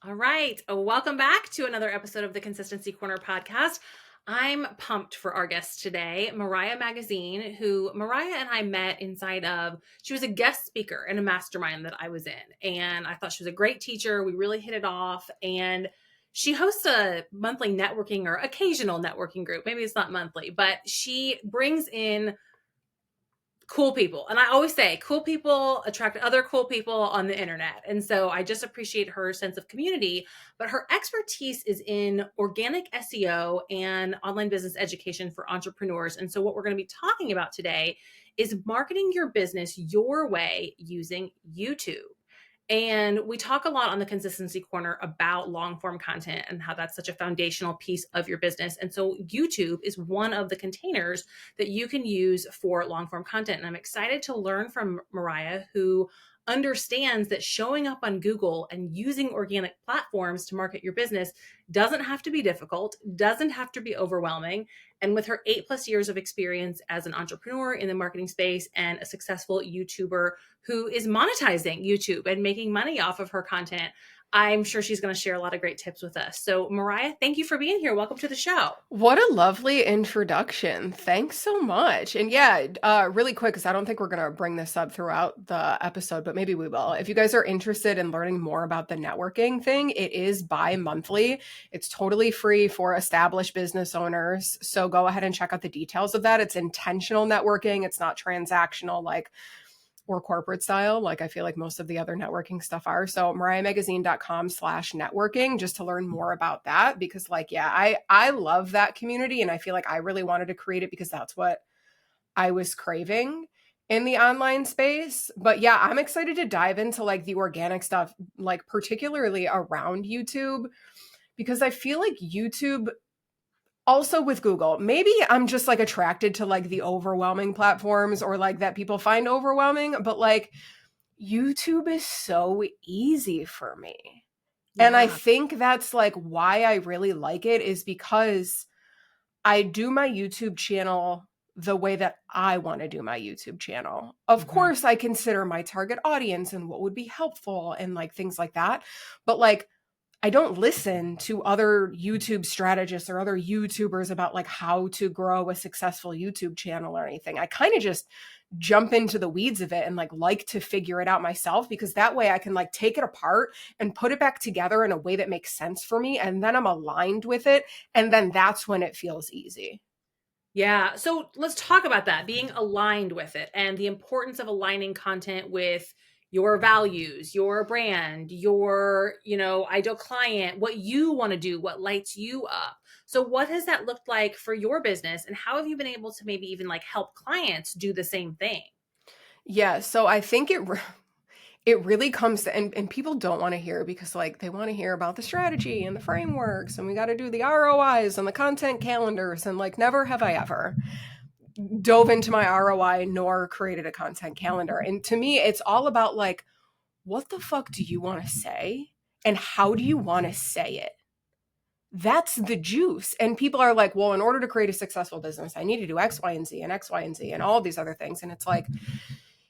All right. Welcome back to another episode of the Consistency Corner podcast. I'm pumped for our guest today, Mariah Magazine, who Mariah and I met inside of, she was a guest speaker in a mastermind that I was in. And I thought she was a great teacher. We really hit it off. And she hosts a monthly networking or occasional networking group. Maybe it's not monthly, but she brings in cool people. And I always say cool people attract other cool people on the internet. And so I just appreciate her sense of community, but her expertise is in organic SEO and online business education for entrepreneurs. And so what we're going to be talking about today is marketing your business your way using YouTube. And we talk a lot on the Consistency Corner about long form content and how that's such a foundational piece of your business. And so YouTube is one of the containers that you can use for long form content. And I'm excited to learn from Mariah, who understands that showing up on Google and using organic platforms to market your business doesn't have to be difficult, doesn't have to be overwhelming. And with her 8+ years of experience as an entrepreneur in the marketing space and a successful YouTuber who is monetizing YouTube and making money off of her content, I'm sure she's going to share a lot of great tips with us. So Mariah, thank you for being here. Welcome to the show. What a lovely introduction. Thanks so much. And yeah, really quick, because I don't think we're going to bring this up throughout the episode, but maybe we will. If you guys are interested in learning more about the networking thing, it is bi-monthly. It's totally free for established business owners. So go ahead and check out the details of that. It's intentional networking. It's not transactional or corporate style, like I feel like most of the other networking stuff are. So mariahmagazine.com/networking, just to learn more about that. Because I love that community. And I feel like I really wanted to create it because that's what I was craving in the online space. But yeah, I'm excited to dive into like the organic stuff, like particularly around YouTube, because I feel like YouTube, also with Google, maybe I'm just like attracted to like the overwhelming platforms or like that people find overwhelming, but like YouTube is so easy for me. Yeah. And I think that's like why I really like it, is because I do my YouTube channel the way that I want to do my YouTube channel. Of course, I consider my target audience and what would be helpful and like things like that. But like, I don't listen to other YouTube strategists or other YouTubers about like how to grow a successful YouTube channel or anything. I kind of just jump into the weeds of it and like to figure it out myself, because that way I can like take it apart and put it back together in a way that makes sense for me. And then I'm aligned with it. And then that's when it feels easy. Yeah. So let's talk about that, being aligned with it and the importance of aligning content with your values, your brand, your, ideal client, what you want to do, what lights you up. So what has that looked like for your business, and how have you been able to maybe even like help clients do the same thing? Yeah. So I think it really comes to, and people don't want to hear, because like they want to hear about the strategy and the frameworks and we got to do the ROIs and the content calendars, and like never have I ever dove into my ROI nor created a content calendar. And to me, it's all about like, what the fuck do you want to say and how do you want to say it? That's the juice. And people are like, well, in order to create a successful business, I need to do X, Y, and Z and X, Y, and Z and all these other things. And it's like,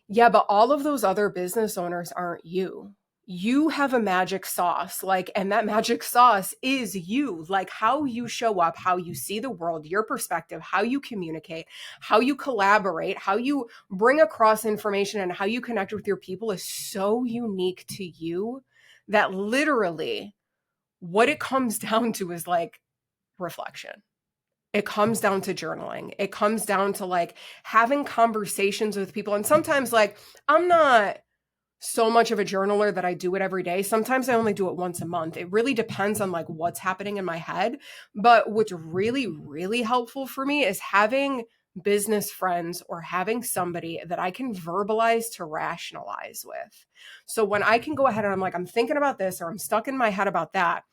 yeah, but all of those other business owners aren't you. You have a magic sauce, like, and that magic sauce is you, like how you show up, how you see the world, your perspective, how you communicate, how you collaborate, how you bring across information, and how you connect with your people is so unique to you that literally what it comes down to is like reflection. It comes down to journaling. It comes down to like having conversations with people. And sometimes like I'm not so much of a journaler that I do it every day. Sometimes I only do it once a month. It really depends on like what's happening in my head. But what's really, really helpful for me is having business friends or having somebody that I can verbalize to rationalize with. So when I can go ahead and I'm like, I'm thinking about this, or I'm stuck in my head about that.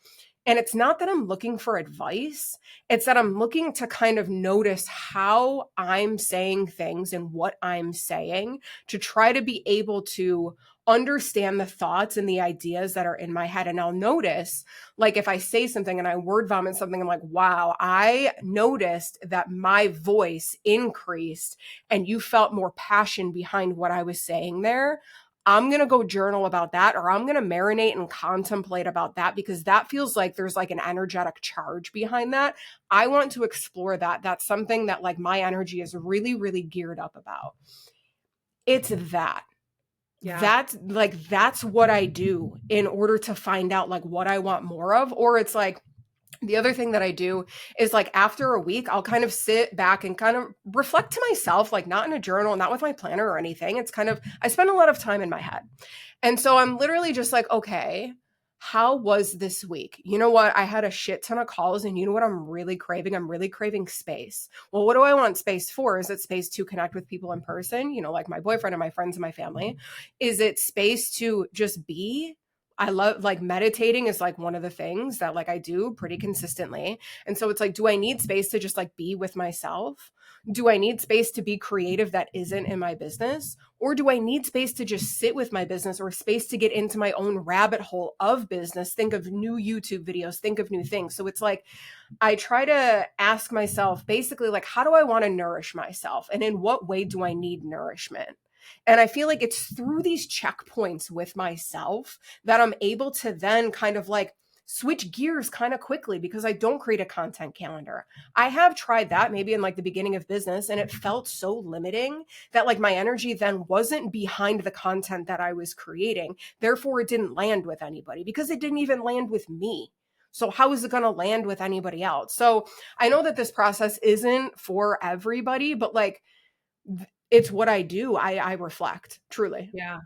And it's not that I'm looking for advice. It's that I'm looking to kind of notice how I'm saying things and what I'm saying to try to be able to understand the thoughts and the ideas that are in my head. And I'll notice, like, if I say something and I word vomit something, I'm like, wow, I noticed that my voice increased and you felt more passion behind what I was saying there. I'm going to go journal about that, or I'm going to marinate and contemplate about that, because that feels like there's like an energetic charge behind that. I want to explore that. That's something that like my energy is really, really geared up about. It's that. Yeah. That's what I do in order to find out like what I want more of. Or it's like, the other thing that I do is like after a week, I'll kind of sit back and kind of reflect to myself, like not in a journal, not with my planner or anything. It's kind of, I spend a lot of time in my head. And so I'm literally just like, okay, how was this week? You know what? I had a shit ton of calls, and you know what I'm really craving? I'm really craving space. Well, what do I want space for? Is it space to connect with people in person? You know, like my boyfriend and my friends and my family? Is it space to just be? I love like meditating is like one of the things that like I do pretty consistently. And so it's like, do I need space to just like be with myself? Do I need space to be creative that isn't in my business? Or do I need space to just sit with my business, or space to get into my own rabbit hole of business, think of new YouTube videos, think of new things? So it's like, I try to ask myself basically like, how do I want to nourish myself? And in what way do I need nourishment? And I feel like it's through these checkpoints with myself that I'm able to then kind of like switch gears kind of quickly, because I don't create a content calendar. I have tried that maybe in like the beginning of business, and it felt so limiting that like my energy then wasn't behind the content that I was creating. Therefore, it didn't land with anybody, because it didn't even land with me. So how is it going to land with anybody else? So I know that this process isn't for everybody, but like it's what I do. I reflect, truly. Yeah.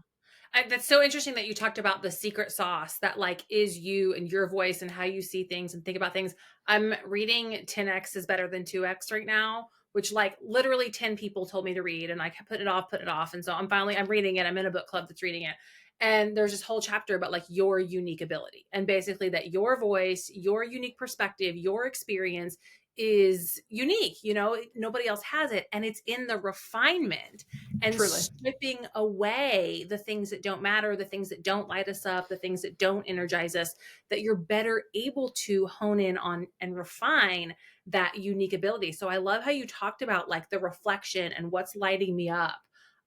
That's so interesting that you talked about the secret sauce that like is you and your voice and how you see things and think about things. I'm reading 10x is better than 2x right now, which like literally 10 people told me to read, and I put it off, put it off. And so I'm reading it. I'm in a book club that's reading it. And there's this whole chapter about like your unique ability, and basically that your voice, your unique perspective, your experience is unique. You know, nobody else has it. And it's in the refinement and Truly. stripping away the things that don't matter, the things that don't light us up, the things that don't energize us, that you're better able to hone in on and refine that unique ability. So I love how you talked about like the reflection and what's lighting me up.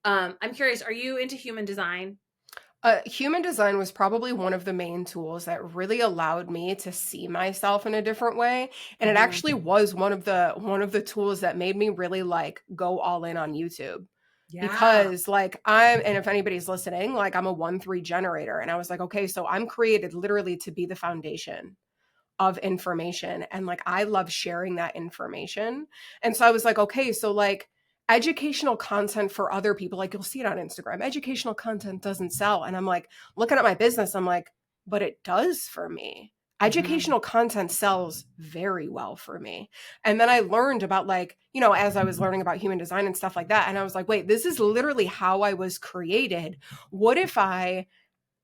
I'm curious, are you into human design? Human design was probably one of the main tools that really allowed me to see myself in a different way, and it Mhm. actually was one of the tools that made me really like go all in on YouTube. Yeah. Because like and if anybody's listening, like I'm a 1-3 generator, and I was like, okay, so I'm created literally to be the foundation of information, and like I love sharing that information. And so I was like, okay, so like educational content for other people, like you'll see it on Instagram, educational content doesn't sell. And I'm like looking at my business, I'm like, but it does for me. Mhm. Educational content sells very well for me. And then I learned about like, you know, as I was learning about human design and stuff like that, and I was like, wait, this is literally how I was created. What if I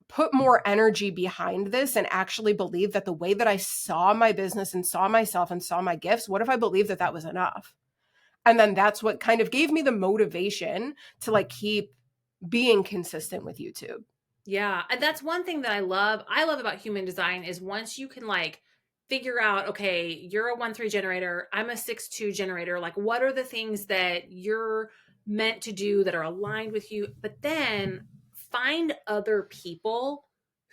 put more energy behind this and actually believe that the way that I saw my business and saw myself and saw my gifts, what if I believed that that was enough? And then that's what kind of gave me the motivation to like keep being consistent with YouTube. Yeah, and that's one thing that I love about human design is once you can like figure out, okay, you're a 1-3 generator, I'm a 6-2 generator, like what are the things that you're meant to do that are aligned with you, but then find other people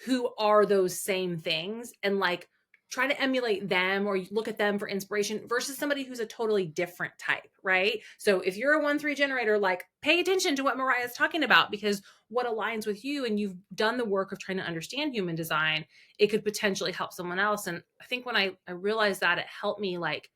who are those same things and like try to emulate them or look at them for inspiration versus somebody who's a totally different type, right? So if you're a 1-3 generator, like pay attention to what Mariah is talking about, because what aligns with you and you've done the work of trying to understand human design, it could potentially help someone else. And I think when I realized that, it helped me like,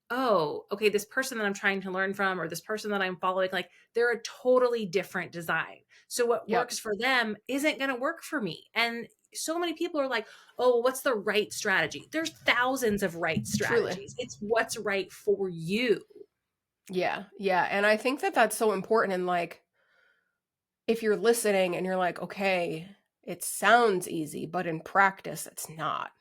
oh, okay, this person that I'm trying to learn from or this person that I'm following, like they're a totally different design. So what Yep, works for them isn't going to work for me. And so many people are like, oh, what's the right strategy? There's thousands of right truly. strategies. It's what's right for you. Yeah, yeah. And I think that that's so important. And like, if you're listening and you're like, okay, it sounds easy, but in practice, it's not.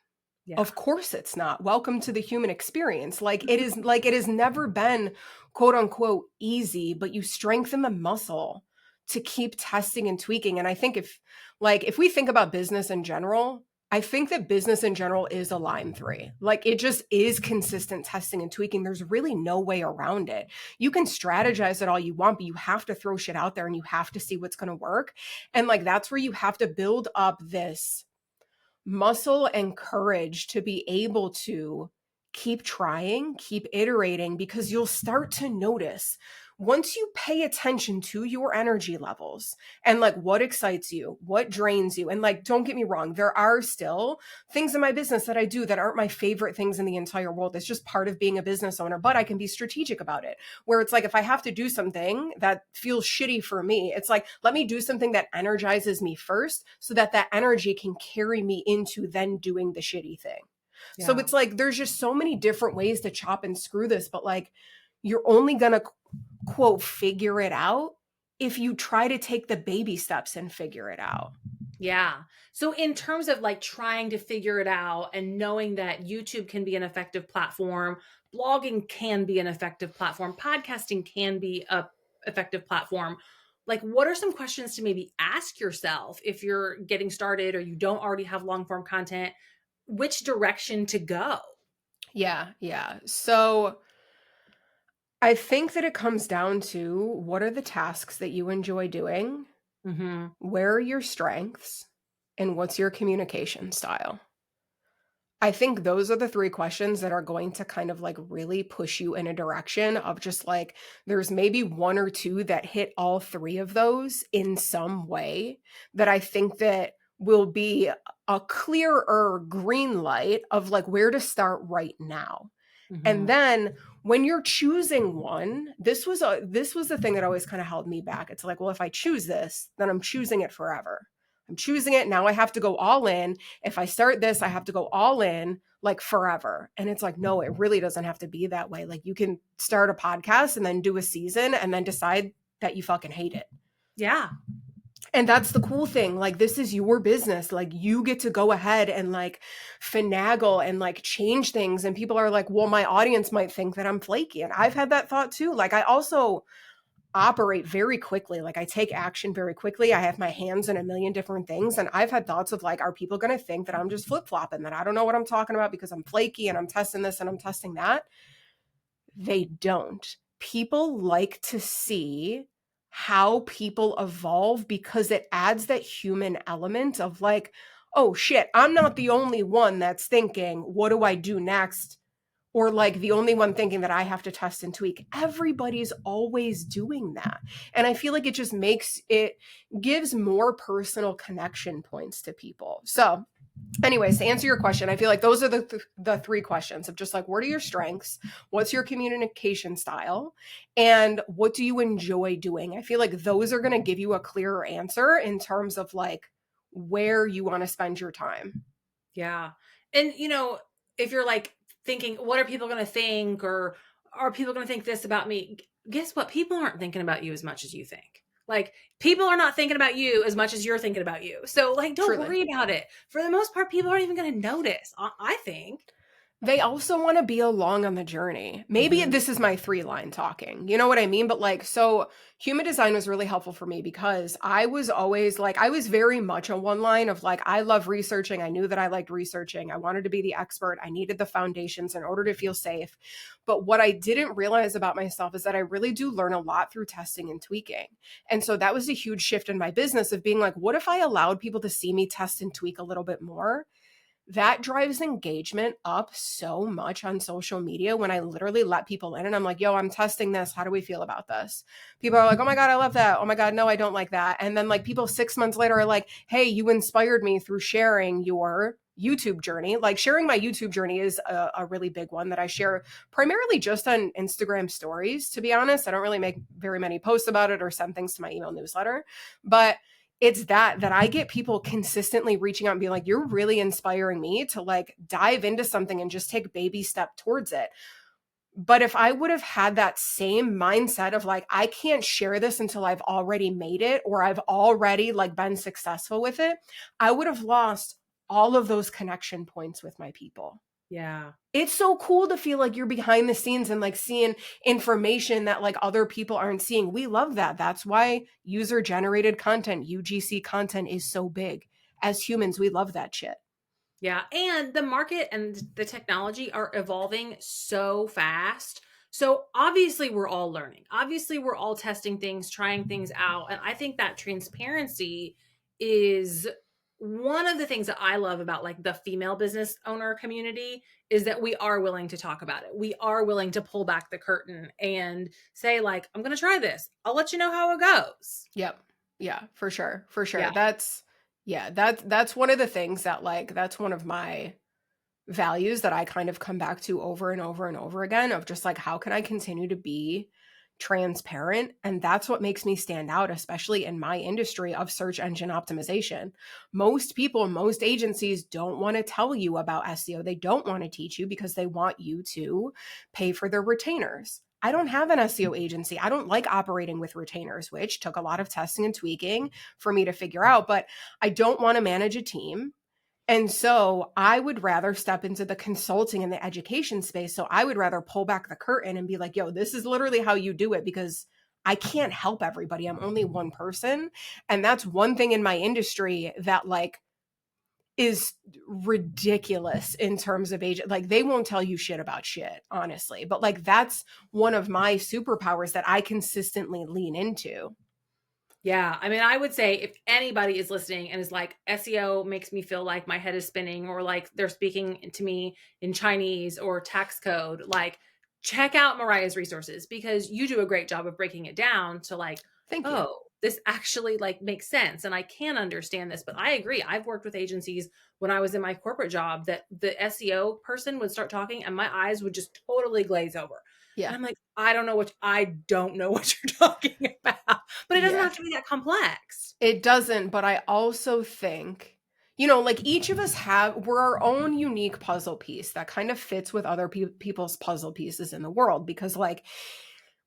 Yeah. Of course it's not. Welcome to the human experience. Like it has never been quote unquote easy, but you strengthen the muscle to keep testing and tweaking. And I think if we think about business in general, I think that business in general is a line 3. Like it just is consistent testing and tweaking. There's really no way around it. You can strategize it all you want, but you have to throw shit out there and you have to see what's going to work. And like that's where you have to build up this muscle and courage to be able to keep trying, keep iterating, because you'll start to notice once you pay attention to your energy levels and like what excites you, what drains you. And like, don't get me wrong, there are still things in my business that I do that aren't my favorite things in the entire world. It's just part of being a business owner, but I can be strategic about it. Where it's like, if I have to do something that feels shitty for me, it's like, let me do something that energizes me first so that that energy can carry me into then doing the shitty thing. Yeah. So it's like, there's just so many different ways to chop and screw this, but like, you're only going to quote, figure it out if you try to take the baby steps and figure it out. Yeah. So in terms of like trying to figure it out and knowing that YouTube can be an effective platform, blogging can be an effective platform, podcasting can be a effective platform. Like, what are some questions to maybe ask yourself if you're getting started or you don't already have long form content, which direction to go? Yeah. So I think that it comes down to what are the tasks that you enjoy doing? Mm-hmm. Where are your strengths? And what's your communication style? I think those are the 3 questions that are going to kind of like really push you in a direction of just like, there's maybe 1 or 2 that hit all 3 of those in some way that I think that will be a clearer green light of like where to start right now. Mm-hmm. And then when you're choosing one, this was the thing that always kind of held me back. It's like, well, if I choose this, then I'm choosing it forever. I'm choosing it. Now I have to go all in. If I start this, I have to go all in like forever. And it's like, no, it really doesn't have to be that way. Like you can start a podcast and then do a season and then decide that you fucking hate it. Yeah. And that's the cool thing. Like, this is your business. Like, you get to go ahead and like finagle and like change things. And people are like, well, my audience might think that I'm flaky. And I've had that thought too. Like, I also operate very quickly. Like, I take action very quickly. I have my hands in a million different things. And I've had thoughts of like, are people going to think that I'm just flip-flopping, that I don't know what I'm talking about because I'm flaky and I'm testing this and I'm testing that? They don't. People like to see how people evolve because it adds that human element of like, oh shit, I'm not the only one that's thinking, what do I do next? Or like the only one thinking that I have to test and tweak. Everybody's always doing that. And I feel like it gives more personal connection points to people. So anyways, to answer your question, I feel like those are the 3 questions of just like, what are your strengths? What's your communication style? And what do you enjoy doing? I feel like those are going to give you a clearer answer in terms of like where you want to spend your time. Yeah. And, you know, if you're like thinking, what are people going to think? Or are people going to think this about me? Guess what? People aren't thinking about you as much as you think. Like, people are not thinking about you as much as you're thinking about you. So like, don't worry about it. For the most part, people aren't even going to notice, I think. They also want to be along on the journey. Maybe this is my 3-line talking. You know what I mean? But like, so human design was really helpful for me because I was always like, I was very much a 1-line of like, I love researching. I knew that I liked researching. I wanted to be the expert. I needed the foundations in order to feel safe. But what I didn't realize about myself is that I really do learn a lot through testing and tweaking. And so that was a huge shift in my business of being like, what if I allowed people to see me test and tweak a little bit more? That drives engagement up so much on social media when I literally let people in and I'm like, yo, I'm testing this. How do we feel about this? People are like, oh my God, I love that. Oh my God, no, I don't like that. And then like people 6 months later are like, hey, you inspired me through sharing your YouTube journey. Like sharing my YouTube journey is a really big one that I share primarily just on Instagram stories, to be honest. I don't really make very many posts about it or send things to my email newsletter, but it's that I get people consistently reaching out and being like, you're really inspiring me to like dive into something and just take baby step towards it. But if I would have had that same mindset of like, I can't share this until I've already made it or I've already like been successful with it, I would have lost all of those connection points with my people. Yeah. It's so cool to feel like you're behind the scenes and like seeing information that like other people aren't seeing. We love that. That's why user generated content, UGC content is so big. As humans, we love that shit. Yeah. And the market and the technology are evolving so fast. So obviously, we're all learning. Obviously, we're all testing things, trying things out. And I think that transparency is one of the things that I love about like the female business owner community is that we are willing to talk about it. We are willing to pull back the curtain and say, like, I'm going to try this. I'll let you know how it goes. Yep. Yeah, for sure. For sure. Yeah. That's one of the things that like that's one of my values that I kind of come back to over and over and over again of just like how can I continue to be transparent, and that's what makes me stand out, especially in my industry of search engine optimization. Most people, most agencies don't want to tell you about SEO. They don't want to teach you because they want you to pay for their retainers. I don't have an SEO agency. I don't like operating with retainers, which took a lot of testing and tweaking for me to figure out, but I don't want to manage a team. And so I would rather step into the consulting and the education space. So I would rather pull back the curtain and be like, yo, this is literally how you do it, because I can't help everybody. I'm only one person. And that's one thing in my industry that like is ridiculous in terms of age. Like they won't tell you shit about shit, honestly. But like that's one of my superpowers that I consistently lean into. Yeah. I mean, I would say if anybody is listening and is like, SEO makes me feel like my head is spinning or like they're speaking to me in Chinese or tax code, like check out Mariah's resources because you do a great job of breaking it down to like, Thank you. oh, this actually like makes sense. And I can understand this, but I agree. I've worked with agencies when I was in my corporate job that the SEO person would start talking and my eyes would just totally glaze over. And Yeah. I'm like, I don't know what you're talking about. But it doesn't Yeah. have to be that complex. It doesn't, but I also think, like each of us we're our own unique puzzle piece that kind of fits with other people's puzzle pieces in the world, because like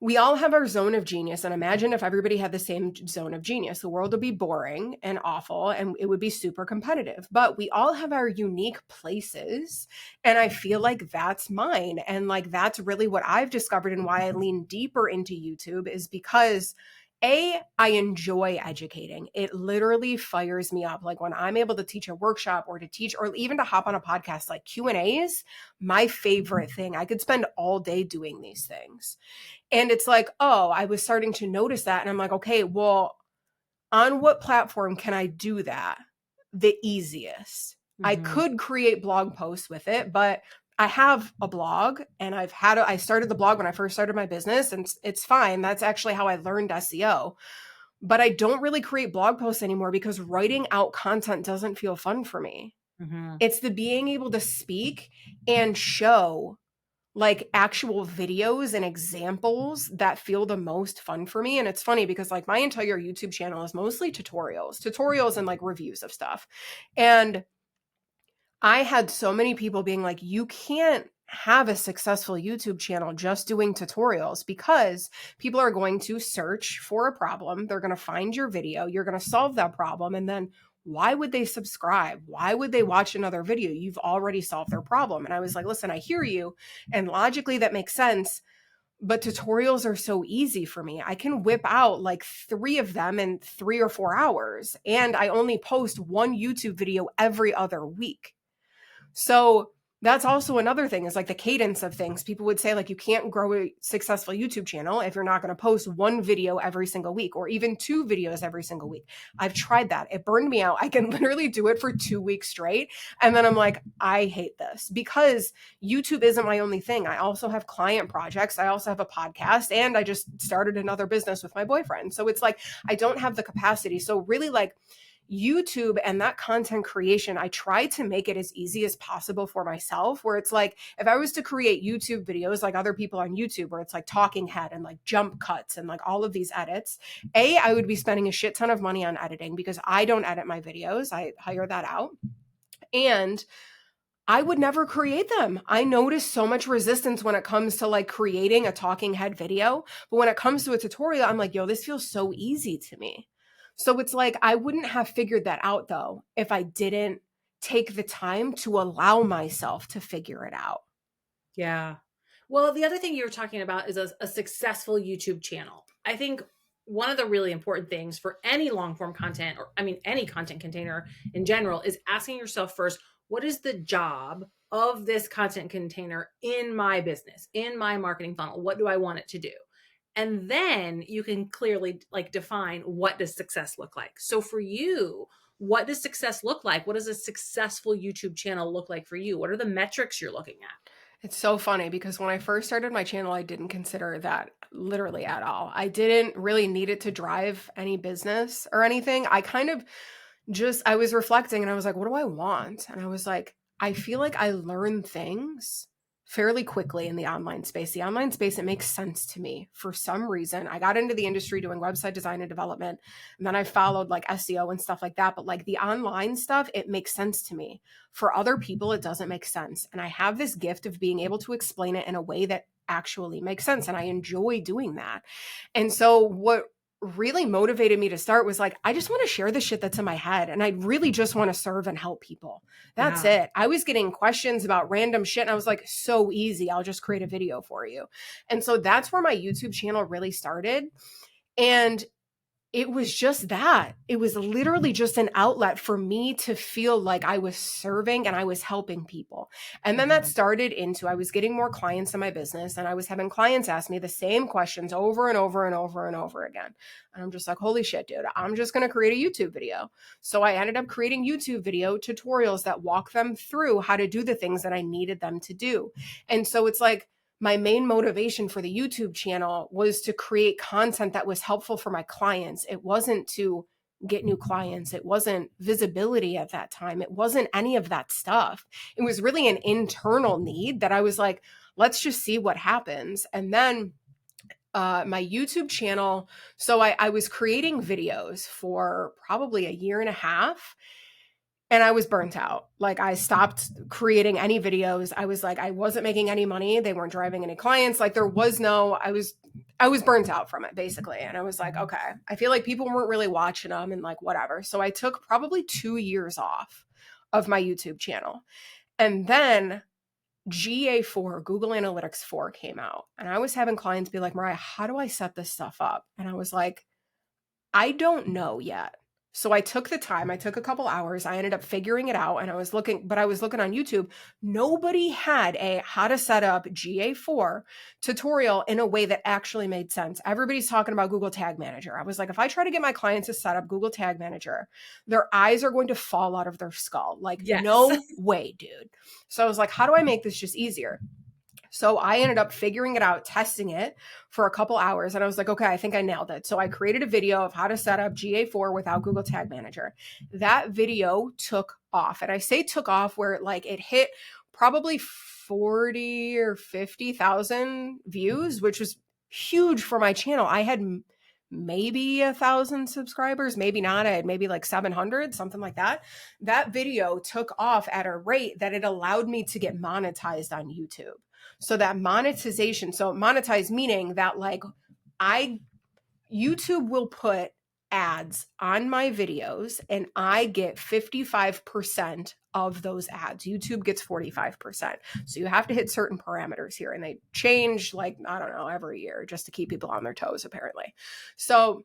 we all have our zone of genius. And imagine if everybody had the same zone of genius, the world would be boring and awful and it would be super competitive. But we all have our unique places. And I feel like that's mine. And like that's really what I've discovered and why I lean deeper into YouTube is because I enjoy educating. It literally fires me up. Like when I'm able to teach a workshop or to teach or even to hop on a podcast, like Q&As, my favorite thing. I could spend all day doing these things. And it's like, oh, I was starting to notice that. And I'm like, okay, well, on what platform can I do that the easiest? I Mhm. could create blog posts with it, but I have a blog and I started the blog when I first started my business, and it's fine. That's actually how I learned SEO. But I don't really create blog posts anymore because writing out content doesn't feel fun for me. Mhm. It's the being able to speak and show like actual videos and examples that feel the most fun for me. And it's funny because like my entire YouTube channel is mostly tutorials and like reviews of stuff. And I had so many people being like, you can't have a successful YouTube channel just doing tutorials, because people are going to search for a problem. They're going to find your video. You're going to solve that problem. And then why would they subscribe? Why would they watch another video? You've already solved their problem. And I was like, listen, I hear you. And logically that makes sense. But tutorials are so easy for me. I can whip out like 3 of them in 3 or 4 hours. And I only post one YouTube video every other week. So that's also another thing, is like the cadence of things. People would say like you can't grow a successful YouTube channel if you're not going to post one video every single week or even 2 videos every single week. I've tried that. It burned me out. I can literally do it for 2 weeks straight. And then I'm like, I hate this, because YouTube isn't my only thing. I also have client projects. I also have a podcast, and I just started another business with my boyfriend. So it's like, I don't have the capacity. So really like YouTube and that content creation, I try to make it as easy as possible for myself, where it's like, if I was to create YouTube videos like other people on YouTube, where it's like talking head and like jump cuts and like all of these edits, I would be spending a shit ton of money on editing because I don't edit my videos. I hire that out. And I would never create them. I notice so much resistance when it comes to like creating a talking head video. But when it comes to a tutorial, I'm like, yo, this feels so easy to me. So it's like, I wouldn't have figured that out though if I didn't take the time to allow myself to figure it out. Yeah. Well, the other thing you were talking about is a successful YouTube channel. I think one of the really important things for any long form content, or I mean, any content container in general, is asking yourself first, what is the job of this content container in my business, in my marketing funnel? What do I want it to do? And then you can clearly like define, what does success look like? So for you, what does success look like? What does a successful YouTube channel look like for you? What are the metrics you're looking at? It's so funny because when I first started my channel, I didn't consider that literally at all. I didn't really need it to drive any business or anything. I kind of I was reflecting and I was like, what do I want? And I was like, I feel like I learn things fairly quickly in the online space. The online space, it makes sense to me for some reason. I got into the industry doing website design and development, and then I followed like SEO and stuff like that. But like the online stuff, it makes sense to me. For other people, it doesn't make sense. And I have this gift of being able to explain it in a way that actually makes sense. And I enjoy doing that. And so what really motivated me to start was like, I just want to share the shit that's in my head. And I really just want to serve and help people. That's it. I was getting questions about random shit. And I was like, so easy. I'll just create a video for you. And so that's where my YouTube channel really started. And it was just that. It was literally just an outlet for me to feel like I was serving and I was helping people. And then that started into, I was getting more clients in my business, and I was having clients ask me the same questions over and over and over and over again. And I'm just like, holy shit, dude, I'm just going to create a YouTube video. So I ended up creating YouTube video tutorials that walk them through how to do the things that I needed them to do. And so it's like, my main motivation for the YouTube channel was to create content that was helpful for my clients. It wasn't to get new clients. It wasn't visibility at that time. It wasn't any of that stuff. It was really an internal need that I was like, let's just see what happens. And then my YouTube channel, so I was creating videos for probably a year and a half. And I was burnt out. Like I stopped creating any videos. I was like, I wasn't making any money. They weren't driving any clients. Like there was no, I was burnt out from it basically. And I was like, okay, I feel like people weren't really watching them and like whatever. So I took probably 2 years off of my YouTube channel. And then GA4, Google Analytics 4 came out. And I was having clients be like, Mariah, how do I set this stuff up? And I was like, I don't know yet. So I took the time, I took a couple hours, I ended up figuring it out, and I was looking on YouTube. Nobody had a how to set up GA4 tutorial in a way that actually made sense. Everybody's talking about Google Tag Manager. I was like, if I try to get my clients to set up Google Tag Manager, their eyes are going to fall out of their skull. Like, Yes. No way, dude. So I was like, how do I make this just easier? So I ended up figuring it out, testing it for a couple hours. And I was like, okay, I think I nailed it. So I created a video of how to set up GA4 without Google Tag Manager. That video took off. And I say took off where like it hit probably 40 or 50,000 views, which was huge for my channel. I had maybe 1,000 subscribers, maybe not. I had maybe like 700, something like that. That video took off at a rate that it allowed me to get monetized on YouTube. So that monetization, so monetize meaning that like YouTube will put ads on my videos and I get 55% of those ads. YouTube gets 45%. So you have to hit certain parameters here, and they change like, I don't know, every year just to keep people on their toes apparently. So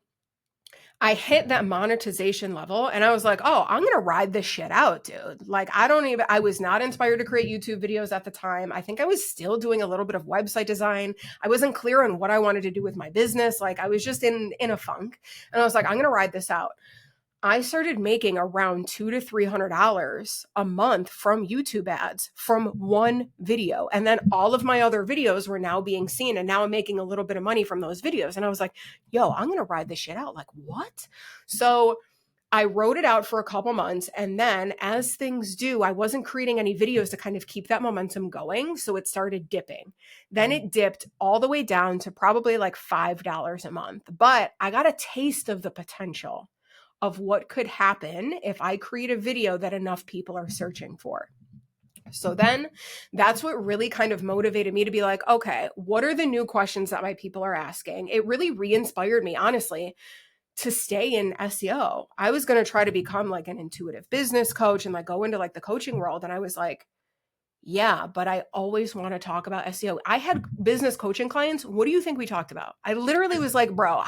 I hit that monetization level and I was like, oh, I'm going to ride this shit out, dude. Like, I was not inspired to create YouTube videos at the time. I think I was still doing a little bit of website design. I wasn't clear on what I wanted to do with my business. Like I was just in a funk, and I was like, I'm going to ride this out. I started making around $200 to $300 a month from YouTube ads from one video. And then all of my other videos were now being seen. And now I'm making a little bit of money from those videos. And I was like, yo, I'm going to ride this shit out. Like, what? So I wrote it out for a couple months. And then as things do, I wasn't creating any videos to kind of keep that momentum going. So it started dipping. Then it dipped all the way down to probably like $5 a month. But I got a taste of the potential of what could happen if I create a video that enough people are searching for. So then that's what really kind of motivated me to be like, okay, what are the new questions that my people are asking? It really re-inspired me, honestly, to stay in SEO. I was going to try to become like an intuitive business coach and like go into like the coaching world. And I was like, yeah, but I always want to talk about SEO. I had business coaching clients. What do you think we talked about? I literally was like, bro,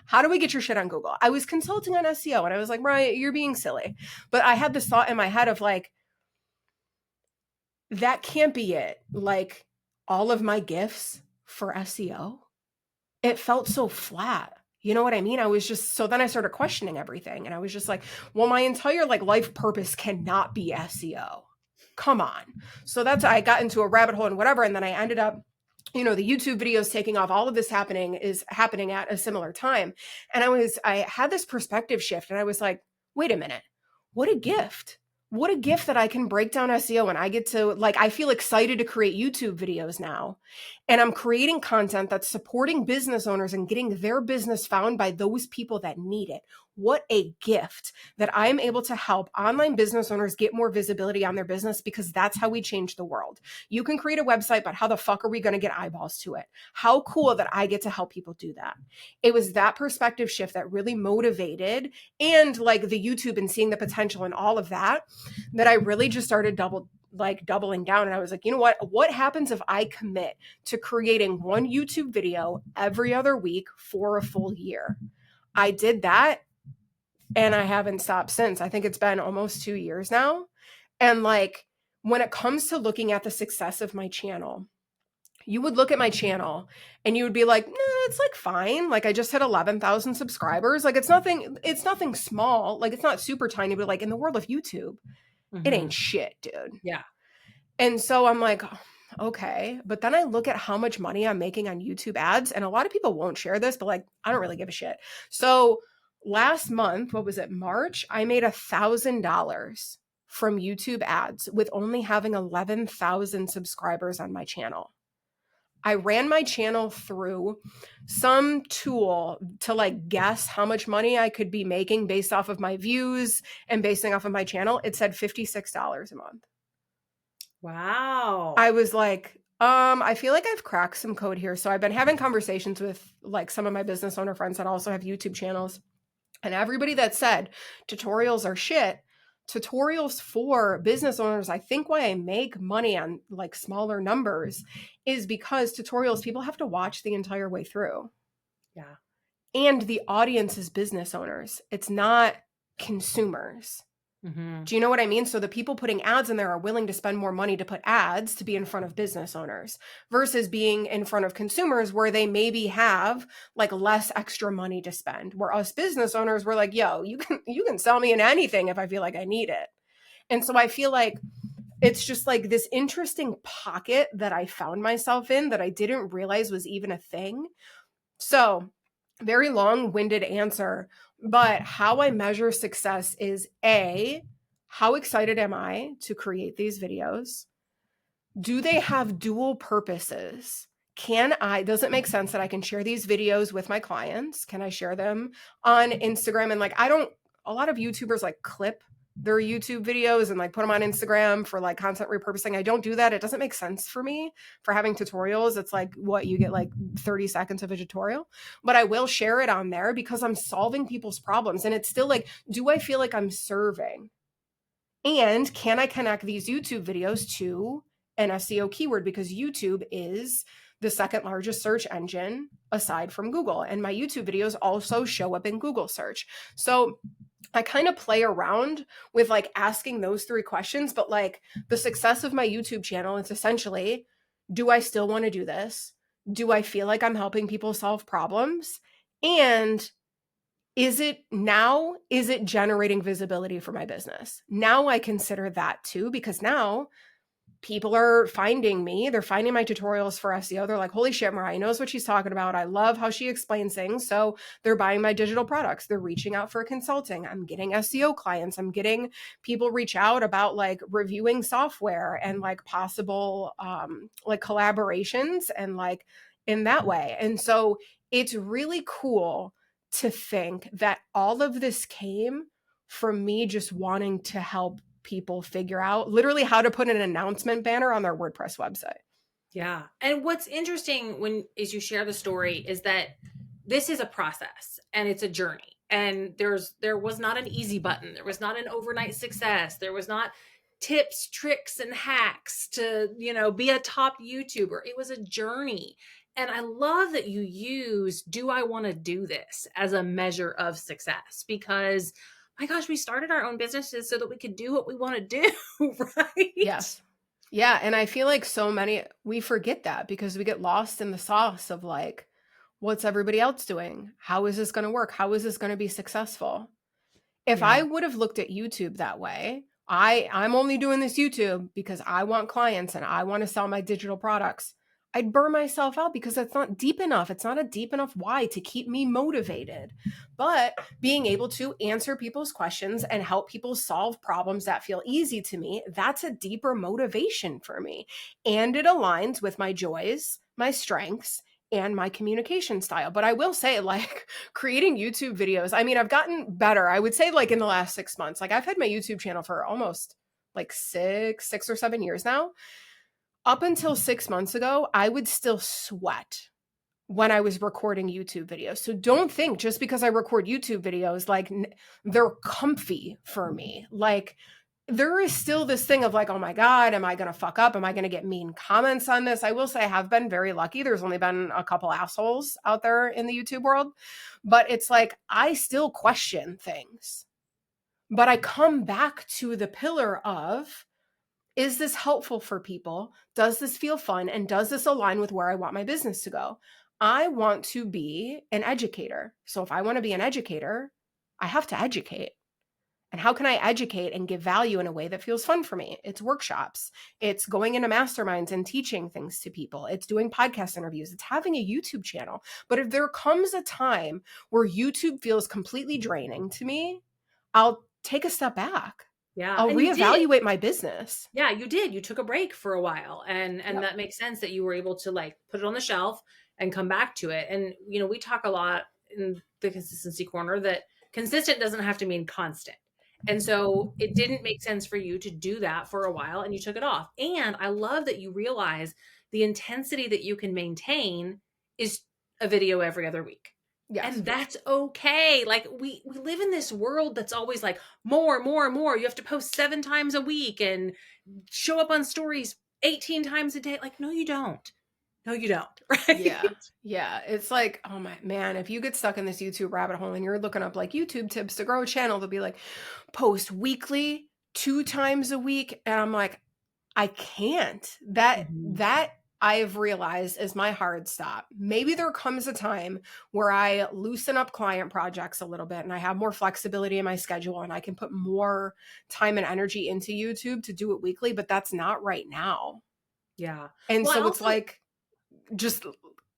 how do we get your shit on Google? I was consulting on SEO and I was like, Mariah, you're being silly. But I had this thought in my head of like, that can't be it. Like all of my gifts for SEO, it felt so flat. You know what I mean? I was just, so then I started questioning everything and I was just like, well, my entire like life purpose cannot be SEO. Come on. So that's, I got into a rabbit hole and whatever. And then I ended up, the YouTube videos taking off, all of this is happening at a similar time. And I had this perspective shift and I was like, wait a minute, what a gift. What a gift that I can break down SEO and I get to like, I feel excited to create YouTube videos now. And I'm creating content that's supporting business owners and getting their business found by those people that need it. What a gift that I'm able to help online business owners get more visibility on their business, because that's how we change the world. You can create a website, but how the fuck are we going to get eyeballs to it? How cool that I get to help people do that. It was that perspective shift that really motivated, and like the YouTube and seeing the potential and all of that I really just started doubling down. And I was like, you know what happens if I commit to creating one YouTube video every other week for a full year? I did that and I haven't stopped since. I think it's been almost 2 years now. And like, when it comes to looking at the success of my channel, you would look at my channel and you would be like, nah, it's like fine. Like I just hit 11,000 subscribers. Like it's nothing small. Like it's not super tiny, but like in the world of YouTube, it ain't shit, dude. Yeah. And so I'm like, okay. But then I look at how much money I'm making on YouTube ads. And a lot of people won't share this, but like, I don't really give a shit. So last month, what was it, March? I made $1,000 from YouTube ads with only having 11,000 subscribers on my channel. I ran my channel through some tool to like guess how much money I could be making based off of my views and basing off of my channel. It said $56 a month. Wow. I was like, I feel like I've cracked some code here. So I've been having conversations with like some of my business owner friends that also have YouTube channels, and everybody that said tutorials are shit. Tutorials for business owners, I think why I make money on like smaller numbers is because tutorials, people have to watch the entire way through. Yeah. And the audience is business owners. It's not consumers. Mm-hmm. Do you know what I mean? So the people putting ads in there are willing to spend more money to put ads to be in front of business owners versus being in front of consumers where they maybe have like less extra money to spend. Where us business owners, we're like, yo, you can sell me in anything if I feel like I need it. And so I feel like it's just like this interesting pocket that I found myself in that I didn't realize was even a thing. So very long-winded answer, but how I measure success is A, how excited am I to create these videos? Do they have dual purposes? Does it make sense that I can share these videos with my clients? Can I share them on Instagram? And like, a lot of YouTubers like clip their YouTube videos and like put them on Instagram for like content repurposing. I don't do that. It doesn't make sense for me for having tutorials. It's like what you get like 30 seconds of a tutorial, but I will share it on there because I'm solving people's problems. And it's still like, do I feel like I'm serving? And can I connect these YouTube videos to an SEO keyword? Because YouTube is the second largest search engine aside from Google. And my YouTube videos also show up in Google search. So I kind of play around with like asking those 3 questions, but like the success of my YouTube channel is essentially, do I still want to do this? Do I feel like I'm helping people solve problems? And is it generating visibility for my business? Now I consider that too, because now people are finding me. They're finding my tutorials for SEO. They're like, holy shit, Mariah knows what she's talking about. I love how she explains things. So they're buying my digital products. They're reaching out for consulting. I'm getting SEO clients. I'm getting people reach out about like reviewing software and like possible like collaborations and like in that way. And so it's really cool to think that all of this came from me just wanting to help people figure out literally how to put an announcement banner on their WordPress website. Yeah. And what's interesting as you share the story is that this is a process and it's a journey. And there was not an easy button. There was not an overnight success. There was not tips, tricks, and hacks to, be a top YouTuber. It was a journey. And I love that you use, do I want to do this as a measure of success? Because my gosh, we started our own businesses so that we could do what we want to do, right? Yes. Yeah, and I feel like so many we forget that because we get lost in the sauce of like, what's everybody else doing? How is this going to work? How is this going to be successful? If I Yeah. would have looked at YouTube that way, I'm only doing this YouTube because I want clients and I want to sell my digital products. I'd burn myself out because it's not deep enough. It's not a deep enough why to keep me motivated. But being able to answer people's questions and help people solve problems that feel easy to me, that's a deeper motivation for me. And it aligns with my joys, my strengths, and my communication style. But I will say, like, creating YouTube videos, I mean, I've gotten better. I would say, like, in the last 6 months, like, I've had my YouTube channel for almost like six or 7 years now. Up until 6 months ago, I would still sweat when I was recording YouTube videos. So don't think just because I record YouTube videos, like, they're comfy for me. Like, there is still this thing of like, oh my God, am I going to fuck up? Am I going to get mean comments on this? I will say I have been very lucky. There's only been a couple assholes out there in the YouTube world, but it's like, I still question things, but I come back to the pillar of, is this helpful for people? Does this feel fun? And does this align with where I want my business to go? I want to be an educator. So if I want to be an educator, I have to educate. And how can I educate and give value in a way that feels fun for me? It's workshops. It's going into masterminds and teaching things to people. It's doing podcast interviews. It's having a YouTube channel. But if there comes a time where YouTube feels completely draining to me, I'll take a step back. Yeah. I'll And you did. reevaluate my business. Yeah, you did. You took a break for a while, and Yep. that makes sense that you were able to like put it on the shelf and come back to it. And we talk a lot in the consistency corner that consistent doesn't have to mean constant. And so it didn't make sense for you to do that for a while and you took it off. And I love that you realize the intensity that you can maintain is a video every other week. Yes. And that's okay. Like we live in this world that's always like more, more, more. You have to post 7 times a week and show up on stories 18 times a day. Like, no, you don't. No, you don't. Right. Yeah. Yeah. It's like, oh my man, if you get stuck in this YouTube rabbit hole and you're looking up like YouTube tips to grow a channel, they'll be like, post weekly, 2 times a week. And I'm like, I can't. That Mhm. that I've realized is my hard stop. Maybe there comes a time where I loosen up client projects a little bit and I have more flexibility in my schedule and I can put more time and energy into YouTube to do it weekly, but that's not right now. Yeah. And Well, I so it's also, like, just,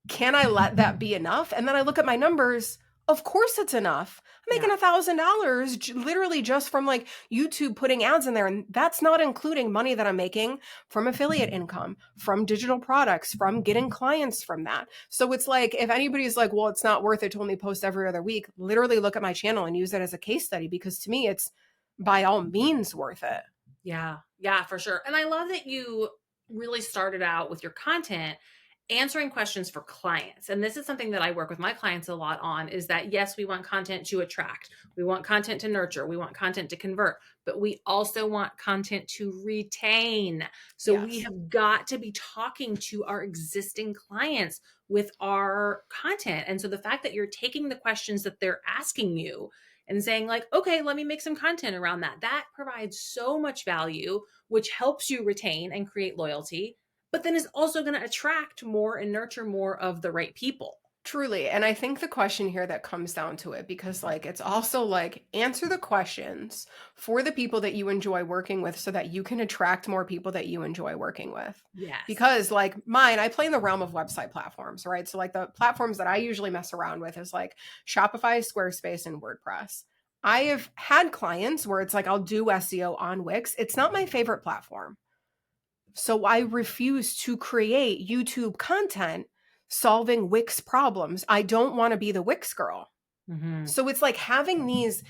can I let that be enough? And then I look at my numbers. Of course it's enough. I'm yeah. making $1,000 literally just from like YouTube putting ads in there. And that's not including money that I'm making from affiliate income, from digital products, from getting clients from that. So it's like, if anybody's like, well, it's not worth it to only post every other week, literally look at my channel and use it as a case study, because to me, it's by all means worth it. Yeah. Yeah, for sure. And I love that you really started out with your content answering questions for clients. And this is something that I work with my clients a lot on, is that yes, we want content to attract. We want content to nurture. We want content to convert, but we also want content to retain. So we Yes. have got to be talking to our existing clients with our content. And so the fact that you're taking the questions that they're asking you and saying like, okay, let me make some content around that. That provides so much value, which helps you retain and create loyalty, but then is also going to attract more and nurture more of the right people. Truly. And I think the question here that comes down to it, because like it's also like, answer the questions for the people that you enjoy working with so that you can attract more people that you enjoy working with. Yes. Because like mine, I play in the realm of website platforms, right? So like the platforms that I usually mess around with is like Shopify, Squarespace, and WordPress. I have had clients where it's like, I'll do SEO on Wix. It's not my favorite platform. So I refuse to create YouTube content solving Wix problems. I don't want to be the Wix girl. Mm-hmm. So it's like having these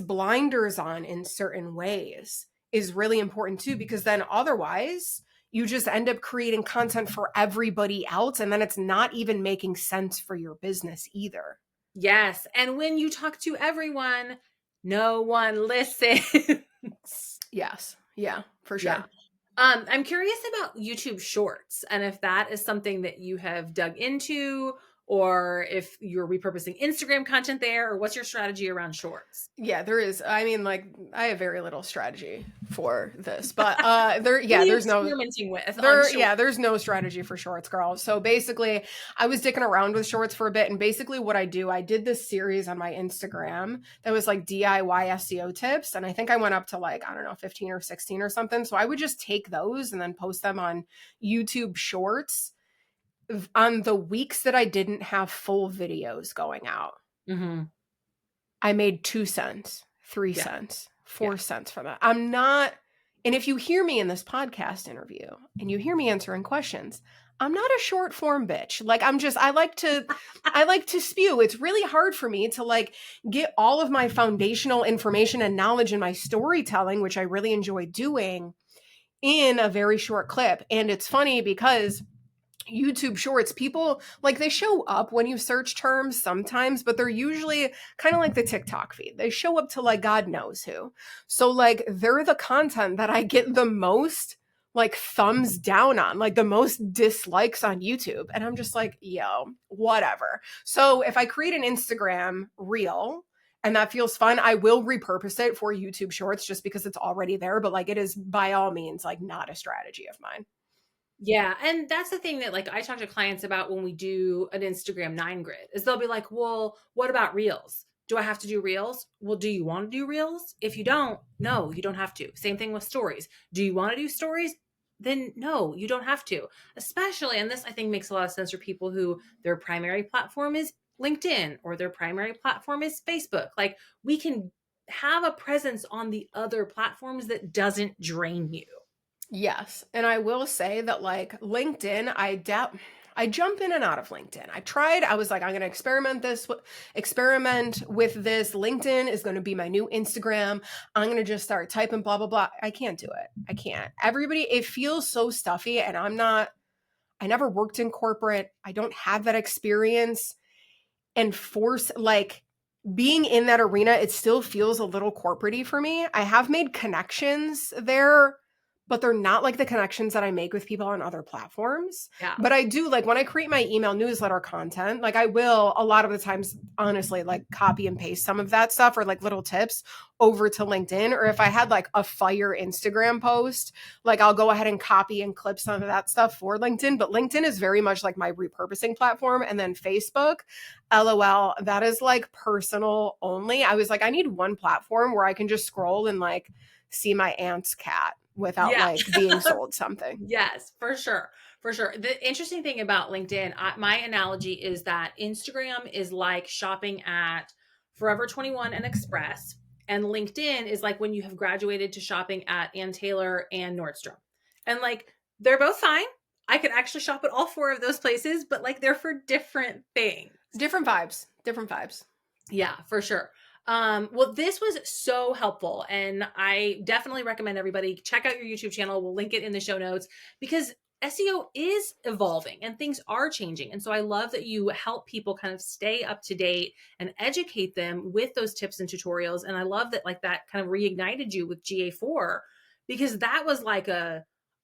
blinders on in certain ways is really important too, because then otherwise you just end up creating content for everybody else and then it's not even making sense for your business either. Yes. And when you talk to everyone, no one listens. Yes. Yeah, for Yeah. sure. I'm curious about YouTube Shorts and if that is something that you have dug into or if you're repurposing Instagram content there, or what's your strategy around shorts? Yeah, there is. I mean, like, I have very little strategy for this, but What are you there's no experimenting with on shorts? there's no strategy for shorts, girl. So basically, I was dicking around with shorts for a bit, and basically what I did this series on my Instagram that was like DIY SEO tips, and I think I went up to like, I don't know, 15 or 16 or something. So I would just take those and then post them on YouTube Shorts on the weeks that I didn't have full videos going out. Mm-hmm. I made 2 cents, 3 Yeah. cents, 4 cents from that. I'm not, and if you hear me in this podcast interview and you hear me answering questions, I'm not a short form bitch. Like, I like to spew. It's really hard for me to like get all of my foundational information and knowledge in my storytelling, which I really enjoy doing, in a very short clip. And it's funny because YouTube Shorts, people like, they show up when you search terms sometimes, but they're usually kind of like the TikTok feed. They show up to like God knows who. So like, they're the content that I get the most like thumbs down on, like the most dislikes on YouTube. And I'm just like, yo, whatever. So if I create an Instagram reel and that feels fun, I will repurpose it for YouTube Shorts just because it's already there. But like, it is by all means like not a strategy of mine. Yeah. And that's the thing that like I talk to clients about when we do an Instagram 9 grid is they'll be like, well, what about reels? Do I have to do reels? Well, do you want to do reels? If you don't, no, you don't have to. Same thing with stories. Do you want to do stories? Then no, you don't have to. Especially, and this I think makes a lot of sense for people who their primary platform is LinkedIn or their primary platform is Facebook. Like, we can have a presence on the other platforms that doesn't drain you. Yes. And I will say that like LinkedIn, I jump in and out of LinkedIn. I was like, I'm going to experiment with this. LinkedIn is going to be my new Instagram. I'm going to just start typing blah, blah, blah. I can't do it. I can't. It feels so stuffy, and I never worked in corporate. I don't have that experience, and being in that arena, it still feels a little corporate-y for me. I have made connections there, but they're not like the connections that I make with people on other platforms. Yeah. But I do, like, when I create my email newsletter content, like, I will a lot of the times, honestly, like copy and paste some of that stuff or like little tips over to LinkedIn. Or if I had like a fire Instagram post, like I'll go ahead and copy and clip some of that stuff for LinkedIn. But LinkedIn is very much like my repurposing platform. And then Facebook, LOL, that is like personal only. I was like, I need one platform where I can just scroll and like see my aunt's cat without like being sold something. Yes, for sure. For sure. The interesting thing about LinkedIn, my analogy is that Instagram is like shopping at Forever 21 and Express, and LinkedIn is like when you have graduated to shopping at Ann Taylor and Nordstrom. And like, they're both fine. I could actually shop at all 4 of those places, but like, they're for different things. Different vibes. Yeah, for sure. Well, this was so helpful, and I definitely recommend everybody check out your YouTube channel. We'll link it in the show notes because SEO is evolving and things are changing. And so I love that you help people kind of stay up to date and educate them with those tips and tutorials. And I love that like that kind of reignited you with GA4, because that was like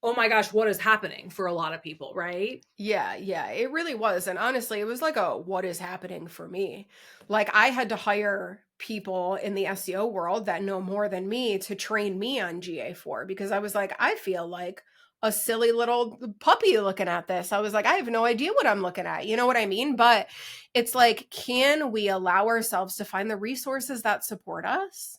oh my gosh, what is happening for a lot of people, right? Yeah, it really was. And honestly, it was like a what is happening for me. Like, I had to hire people in the SEO world that know more than me to train me on GA4, because I was like, I feel like a silly little puppy looking at this. I was like, I have no idea what I'm looking at. You know what I mean? But it's like, can we allow ourselves to find the resources that support us?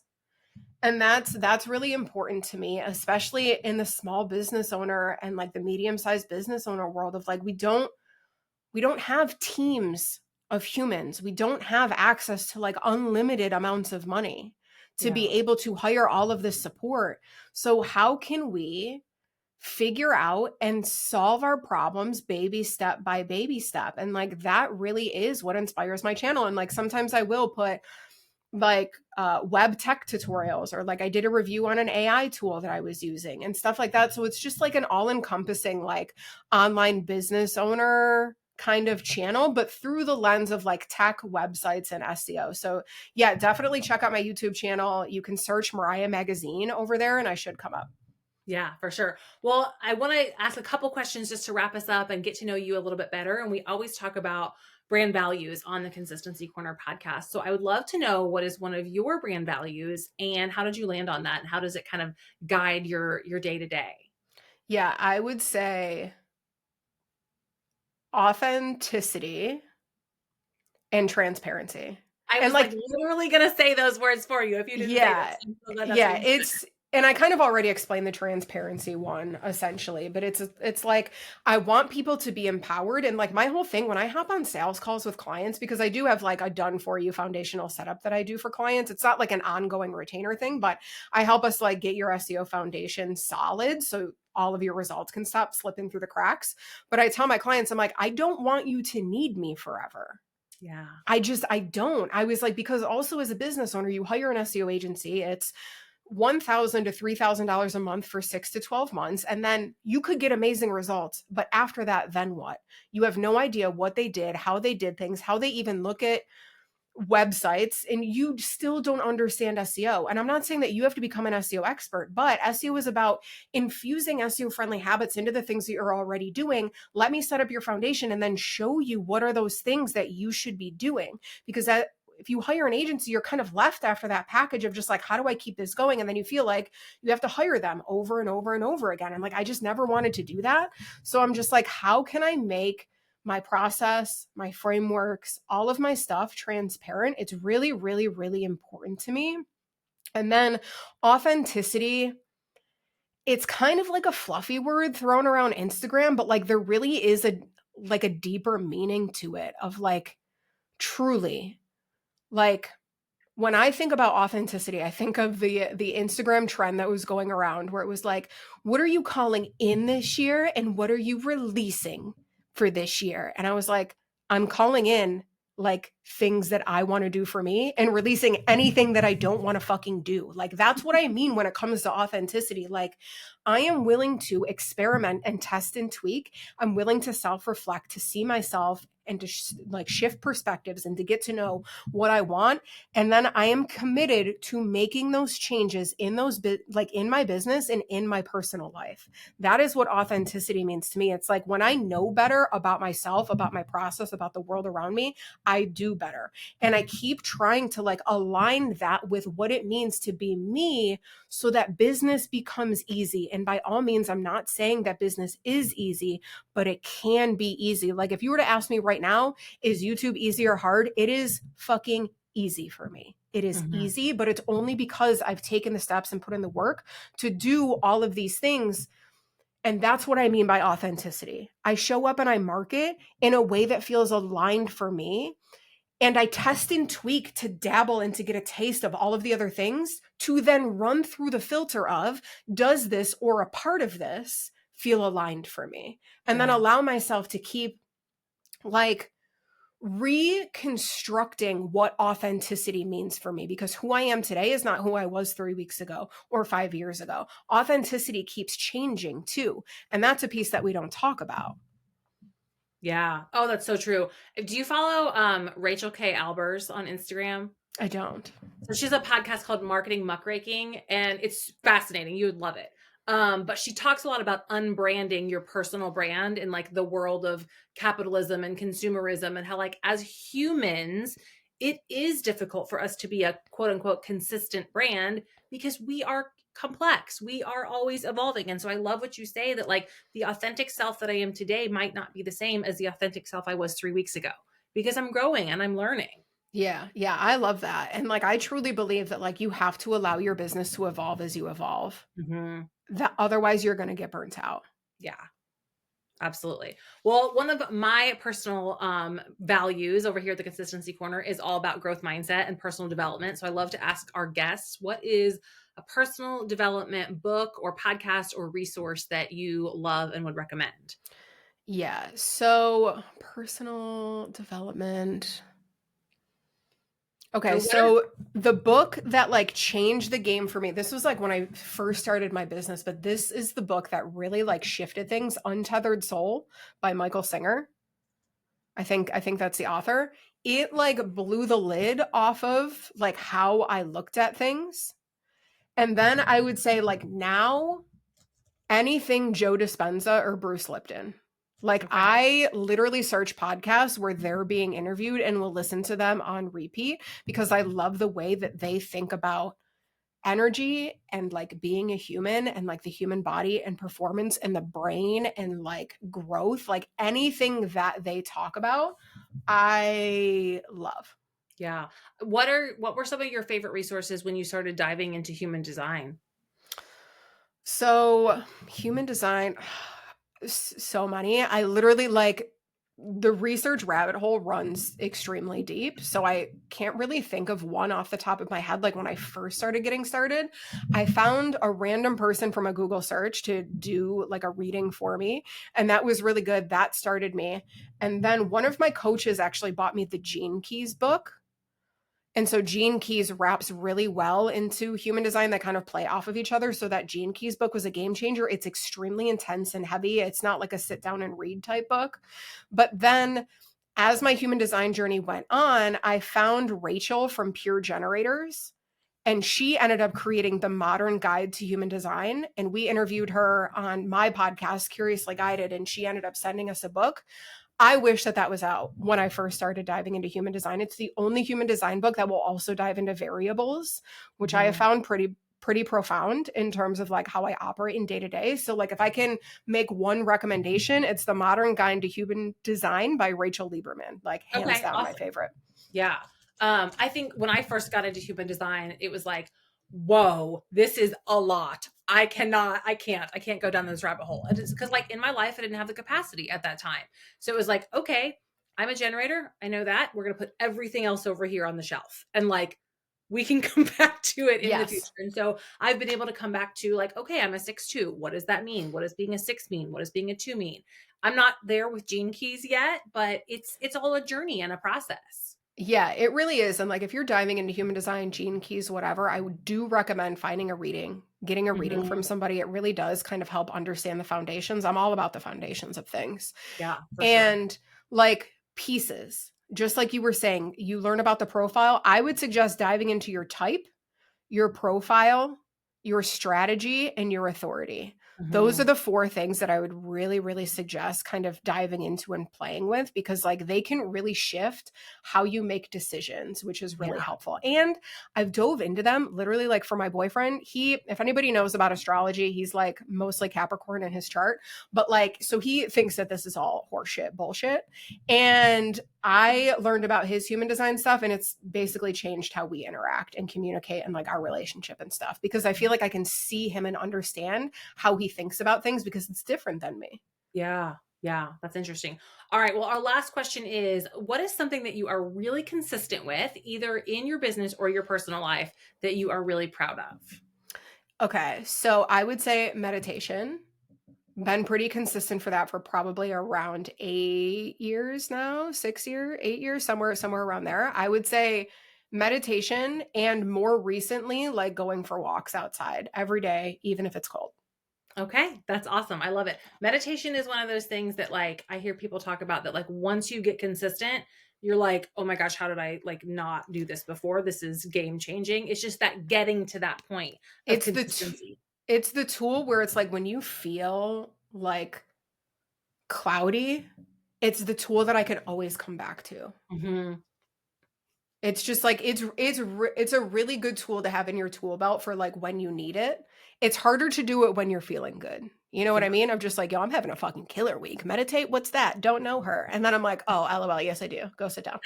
And that's really important to me, especially in the small business owner and like the medium-sized business owner world of like, we don't have teams of humans. We don't have access to like unlimited amounts of money to be able to hire all of this support. So how can we figure out and solve our problems baby step by baby step? And like, that really is what inspires my channel. And like, sometimes I will put like web tech tutorials, or like I did a review on an AI tool that I was using and stuff like that. So it's just like an all-encompassing like online business owner kind of channel, but through the lens of like tech, websites, and SEO. So yeah, definitely check out my YouTube channel. You can search Mariah Magazine over there and I should come up. Yeah, for sure. Well, I want to ask a couple questions just to wrap us up and get to know you a little bit better. And we always talk about brand values on the Consistency Corner podcast. So I would love to know, what is one of your brand values and how did you land on that? And how does it kind of guide your day to day? Yeah, I would say authenticity and transparency. I And was like like, literally going to say those words for you if you didn't say them. yeah, So I'm so glad that's what yeah, you said. it's and I kind of already explained the transparency one essentially, but it's like I want people to be empowered. And like my whole thing when I hop on sales calls with clients, because I do have like a done for you foundational setup that I do for clients. It's not like an ongoing retainer thing, but I help us like get your SEO foundation solid so all of your results can stop slipping through the cracks. But I tell my clients, I'm like, I don't want you to need me forever. Yeah. I don't. I was like, because also as a business owner, you hire an SEO agency, it's $1,000 to $3,000 a month for 6 to 12 months. And then you could get amazing results. But after that, then what? You have no idea what they did, how they did things, how they even look at websites, and you still don't understand SEO. And I'm not saying that you have to become an SEO expert, but SEO is about infusing SEO friendly habits into the things that you're already doing. Let me set up your foundation and then show you what are those things that you should be doing. Because that if you hire an agency, you're kind of left after that package of just like, how do I keep this going? And then you feel like you have to hire them over and over and over again. And like, I just never wanted to do that. So I'm just like, how can I make my process, my frameworks, all of my stuff transparent? It's really, really, really important to me. And then authenticity, it's kind of like a fluffy word thrown around Instagram, but like there really is a deeper meaning to it of like truly like when I think about authenticity, I think of the Instagram trend that was going around where it was like, what are you calling in this year and what are you releasing for this year? And I was like, I'm calling in like things that I want to do for me and releasing anything that I don't want to fucking do. Like that's what I mean when it comes to authenticity. Like I am willing to experiment and test and tweak. I'm willing to self-reflect, to see myself and to like shift perspectives and to get to know what I want. And then I am committed to making those changes in those like in my business and in my personal life. That is what authenticity means to me. It's like when I know better about myself, about my process, about the world around me, I do better. And I keep trying to like align that with what it means to be me so that business becomes easy. And by all means, I'm not saying that business is easy, but it can be easy. Like if you were to ask me right now, is YouTube easy or hard? It is fucking easy for me. It is easy, but it's only because I've taken the steps and put in the work to do all of these things. And that's what I mean by authenticity. I show up and I market in a way that feels aligned for me. And I test and tweak to dabble and to get a taste of all of the other things to then run through the filter of, does this or a part of this feel aligned for me? And then allow myself to keep like reconstructing what authenticity means for me, because who I am today is not who I was 3 weeks ago or 5 years ago. Authenticity keeps changing too. And that's a piece that we don't talk about. Yeah. Oh, that's so true. Do you follow Rachel K. Albers on Instagram? I don't. So she has a podcast called Marketing Muckraking, and it's fascinating. You would love it. But she talks a lot about unbranding your personal brand in like the world of capitalism and consumerism, and how like as humans, it is difficult for us to be a quote unquote consistent brand because we are complex. We are always evolving. And so I love what you say that like the authentic self that I am today might not be the same as the authentic self I was 3 weeks ago because I'm growing and I'm learning. Yeah, yeah, I love that. And like I truly believe that like you have to allow your business to evolve as you evolve. That otherwise you're going to get burnt out. Yeah. Absolutely. Well, one of my personal values over here at the Consistency Corner is all about growth mindset and personal development. So I love to ask our guests, what is a personal development book or podcast or resource that you love and would recommend? Yeah, so personal development. Okay, so the book that like changed the game for me, this was like when I first started my business, but this is the book that really like shifted things, Untethered Soul by Michael Singer. I think that's the author. It like blew the lid off of like how I looked at things. And then I would say like now Anything Joe Dispenza or Bruce Lipton. Like, Okay. I literally search podcasts where they're being interviewed and will listen to them on repeat because I love the way that they think about energy and like being a human and like the human body and performance and the brain and like growth, like anything that they talk about, I love. Yeah. What were some of your favorite resources when you started diving into human design? So, human design, so many. I literally like the research rabbit hole runs extremely deep. So, I can't really think of one off the top of my head. Like when I first started getting started, I found a random person from a Google search to do like a reading for me. And that was really good. That started me. And then one of my coaches actually bought me the Gene Keys book. And so Gene Keys wraps really well into human design that kind of play off of each other. So that Gene Keys book was a game changer. It's extremely intense and heavy. It's not like a sit down and read type book. But then as my human design journey went on, I found Rachel from Pure Generators. And she ended up creating the modern guide to human design. And we interviewed her on my podcast, Curiously Guided, and she ended up sending us a book. I wish that that was out when I first started diving into human design. It's the only human design book that will also dive into variables, which I have Mhm. found pretty profound in terms of like how I operate in day to day. So like if I can make one recommendation, it's The Modern Guide to Human Design by Rachel Lieberman, like hands Okay, down my awesome. favorite. Yeah. I think when I first got into human design, it was like, whoa, this is a lot. I can't go down this rabbit hole. And it's because like in my life, I didn't have the capacity at that time. So it was like, okay, I'm a generator. I know that. We're gonna put everything else over here on the shelf. And like we can come back to it in the future. Yes. And so I've been able to come back to like, okay, I'm a 6-2. What does that mean? What does being a 6 mean? What does being a 2 mean? I'm not there with Gene Keys yet, but it's all a journey and a process. Yeah, it really is. And like if you're diving into human design, gene keys, whatever, do recommend finding a reading, getting a reading from Mhm. somebody. It really does kind of help understand the foundations. I'm all about the foundations of things. Yeah, for sure. And like pieces, just like you were saying, you learn about the profile. I would suggest diving into your type, your profile, your strategy, and your authority. Those are Mhm. the four things that I would really, really suggest kind of diving into and playing with because, like, they can really shift how you make decisions, which is really Yeah. helpful. And I've dove into them literally, like, for my boyfriend. If anybody knows about astrology, he's like mostly Capricorn in his chart, but like, so he thinks that this is all horseshit, bullshit. And I learned about his human design stuff and it's basically changed how we interact and communicate and like our relationship and stuff because I feel like I can see him and understand how he thinks about things because it's different than me. Yeah. Yeah. That's interesting. All right. Well, our last question is what is something that you are really consistent with, either in your business or your personal life, that you are really proud of? Okay, so I would say meditation. Been pretty consistent for that for probably around 8 years now, 6 years, 8 years, somewhere around there. I would say meditation and more recently, like going for walks outside every day, even if it's cold. Okay, that's awesome. I love it. Meditation is one of those things that like I hear people talk about that like once you get consistent, you're like, "Oh my gosh, how did I like not do this before? This is game changing." It's just that getting to that point of It's the t- consistency. it's the tool where it's like when you feel like cloudy, it's the tool that I can always come back to. Mhm. It's just like it's a really good tool to have in your tool belt for like when you need it. It's harder to do it when you're feeling good. You know what I Yeah. mean? I'm just like, yo, I'm having a fucking killer week. Meditate, what's that? Don't know her. And then I'm like, oh, LOL, yes, I do. Go sit down.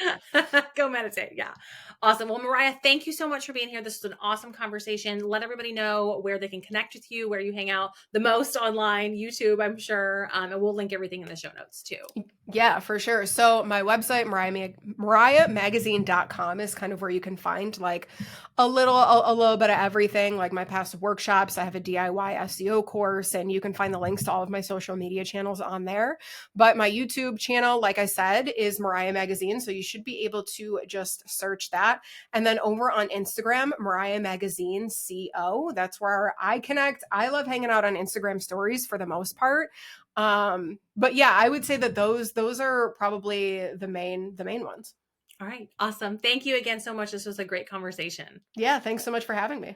Go meditate. Yeah. Awesome. Well, Mariah, thank you so much for being here. This was an awesome conversation. Let everybody know where they can connect with you, where you hang out the most online, YouTube, I'm sure. And we'll link everything in the show notes too. Yeah, for sure. So my website, mariahmagazine.com is kind of where you can find like a little bit of everything, like my past workshops. I have a DIY SEO course, and you can find the links to all of my social media channels on there. But my YouTube channel, like I said, is Mariah Magazine. So you should be able to just search that. And then over on Instagram, Mariah Magazine CO. That's where I connect. I love hanging out on Instagram stories for the most part. But yeah, I would say that those are probably the main ones. All right. Awesome. Thank you again so much. This was a great conversation. Yeah, thanks so much for having me.